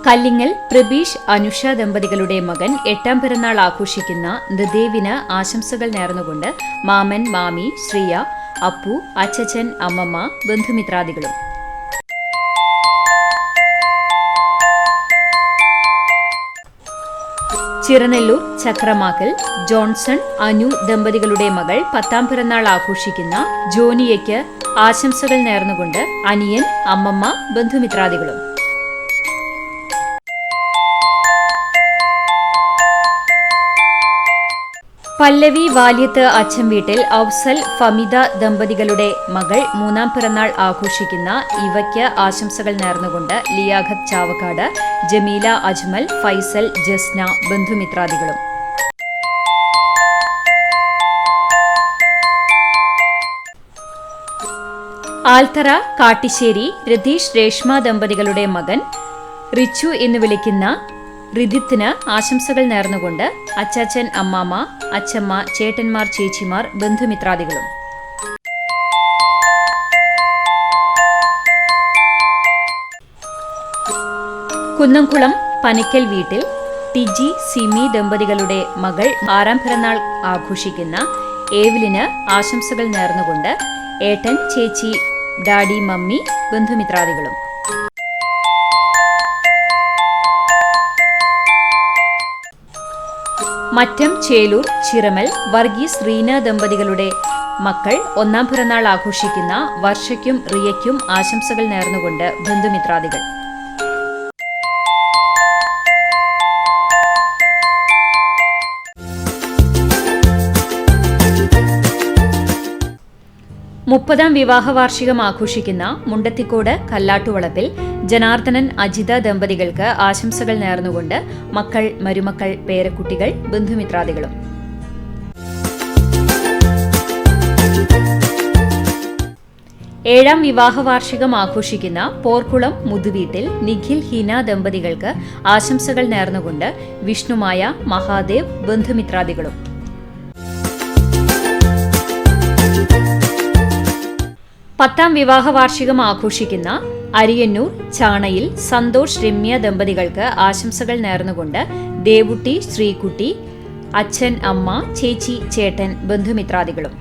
കല്ലിങ്ങൽ പ്രബീഷ് അനുഷ ദമ്പതികളുടെ മകൻ 8ാം പിറന്നാൾ ആഘോഷിക്കുന്ന നൃദേവിന് ആശംസകൾ നേർന്നുകൊണ്ട് മാമൻ, മാമി, ശ്രീയ, അപ്പു, അച്ചച്ചൻ, അമ്മമ്മ, ബന്ധുമിത്രാദികളും. ചിറനെല്ലൂർ ചക്രമാക്കൽ ജോൺസൺ, അനു ദമ്പതികളുടെ മകൾ 10ാം പിറന്നാൾ ആഘോഷിക്കുന്ന ജോനിയയ്ക്ക് ആശംസകൾ നേർന്നുകൊണ്ട് അനിയൻ, അമ്മമ്മ, ബന്ധുമിത്രാദികളും. പല്ലവി വാല്യത്ത് അച്ഛൻ വീട്ടിൽ ഔസൽ, ഫമിദ ദമ്പതികളുടെ മകൾ 3ാം പിറന്നാൾ ആഘോഷിക്കുന്ന ഇവയ്ക്ക് ആശംസകൾ നേർന്നുകൊണ്ട് ലിയാഖത്ത് ചാവക്കാട്, ജമീല, അജ്മൽ, ഫൈസൽ, ജസ്ന, ബന്ധുമിത്രാദികളും. ആൽത്തറ കാട്ടിശ്ശേരി രതീഷ്, രേഷ്മ ദമ്പതികളുടെ മകൻ റിച്ചു എന്ന് വിളിക്കുന്ന റിദിത്തിന് ആശംസകൾ നേർന്നുകൊണ്ട് അച്ചാച്ചൻ, അമ്മാമ്മ, അച്ചമ്മ, ചേട്ടന്മാർ, ചേച്ചിമാർ, ബന്ധുമിത്രാദികളും. കുന്നംകുളം പനക്കൽ വീട്ടിൽ ടിജി, സിമി ദമ്പതികളുടെ മകൾ 6ാം പിറന്നാൾ ആഘോഷിക്കുന്ന ഏവിലിന് ആശംസകൾ നേർന്നുകൊണ്ട് ഏട്ടൻ, ചേച്ചി, ഡാഡി, മമ്മി, ബന്ധുമിത്രാദികളും. മറ്റം ചേലൂർ ചിറമൽ വർഗീസ്, റീന ദമ്പതികളുടെ മക്കൾ 1ാം പിറന്നാൾ ആഘോഷിക്കുന്ന വർഷയ്ക്കും റിയയ്ക്കും ആശംസകൾ നേർന്നുകൊണ്ട് ബന്ധുമിത്രാദികൾ. മുപ്പതാം വിവാഹ വാർഷികം ആഘോഷിക്കുന്ന മുണ്ടത്തിക്കോട് കല്ലാട്ടുവളപ്പിൽ ജനാർദ്ദനൻ, അജിത ദമ്പതികൾക്ക് ആശംസകൾ നേർന്നുകൊണ്ട് മക്കൾ, മരുമക്കൾ, പേരക്കുട്ടികൾ, ബന്ധുമിത്രാദികളും. ഏഴാം വിവാഹ വാർഷികം ആഘോഷിക്കുന്ന പോർക്കുളം മുതുവീട്ടിൽ നിഖിൽ, ഹീന ദമ്പതികൾക്ക് ആശംസകൾ നേർന്നുകൊണ്ട് വിഷ്ണുമായ, മഹാദേവ്, ബന്ധുമിത്രാദികളും. പത്താം വിവാഹ വാർഷികം ആഘോഷിക്കുന്ന അരിയന്നൂർ ചാണയിൽ സന്തോഷ്, രമ്യ ദമ്പതികൾക്ക് ആശംസകൾ നേർന്നുകൊണ്ട് ദേവുട്ടി, ശ്രീകുട്ടി, അച്ഛൻ, അമ്മ, ചേച്ചി, ചേട്ടൻ, ബന്ധുമിത്രാദികളും.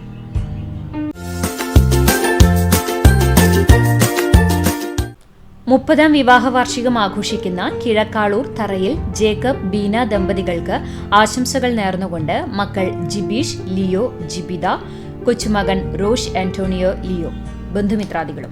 മുപ്പതാം വിവാഹ വാർഷികം ആഘോഷിക്കുന്ന കിഴക്കാളൂർ തറയിൽ ജേക്കബ്, ബീന ദമ്പതികൾക്ക് ആശംസകൾ നേർന്നുകൊണ്ട് മക്കൾ Jibeesh, Leo, ജിബിത, കൊച്ചുമകൻ Rosh Antonio, Leo, ബന്ധുമിത്രാദികളും.